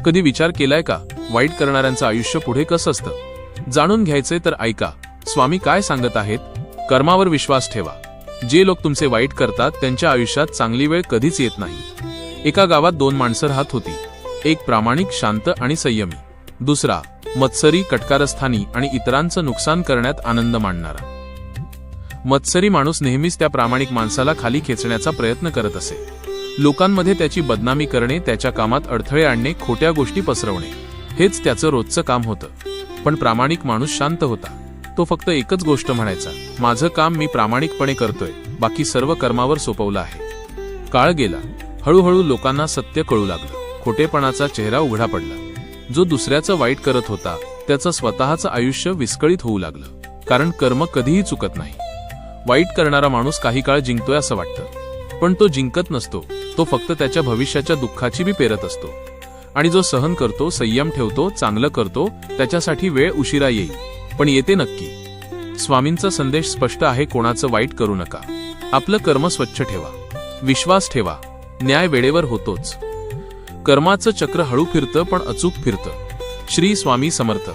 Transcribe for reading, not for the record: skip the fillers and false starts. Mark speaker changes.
Speaker 1: कधी विचार केलाय का वाईट करणाऱ्यांचं आयुष्य पुढे कसं असतं? जाणून घ्यायचंय तर ऐका. स्वामी काय सांगत आहेत? कर्मावर विश्वास ठेवा. जे लोक तुमचे वाईट करतात त्यांच्या आयुष्यात चांगली वेळ कधीच येत नाही. एका गावात 2 माणसं राहत होती. एक प्रामाणिक, शांत आणि संयमी. दुसरा मत्सरी, कटकारस्थानी आणि इतरांचं नुकसान करण्यात आनंद मानणारा. मत्सरी माणूस नेहमीच त्या प्रामाणिक माणसाला खाली खेचण्याचा प्रयत्न करत असे. लोकांमध्ये त्याची बदनामी करणे, त्याच्या कामात अडथळे आणणे, खोट्या गोष्टी पसरवणे, हेच त्याचं रोजचं काम होतं. पण प्रामाणिक माणूस शांत होता. तो फक्त एकच गोष्ट म्हणायचा, माझं काम मी प्रामाणिकपणे करतोय, बाकी सर्व कर्मावर सोपवलं आहे. काळ गेला. हळूहळू लोकांना सत्य कळू लागलं. खोटेपणाचा चेहरा उघडा पडला. जो दुसऱ्याचं वाईट करत होता त्याचं स्वतःचं आयुष्य विस्कळीत होऊ लागलं. कारण कर्म कधीही चुकत नाही. वाईट करणारा माणूस काही काळ जिंकतोय असं वाटतं, पण तो जिंकत नसतो. तो फक्त त्याच्या भविष्याच्या दुःखाची बी पेरत असतो. आणि जो सहन करतो, संयम ठेवतो, चांगलं करतो, त्याच्यासाठी वेळ उशिरा येईल, पण येते नक्की. स्वामींचा संदेश स्पष्ट आहे, कोणाचं वाईट करू नका. आपलं कर्म स्वच्छ ठेवा. विश्वास ठेवा, न्याय वेळेवर होतोच. कर्माचं चक्र हळू फिरतं पण अचूक फिरतं. श्री स्वामी समर्थ.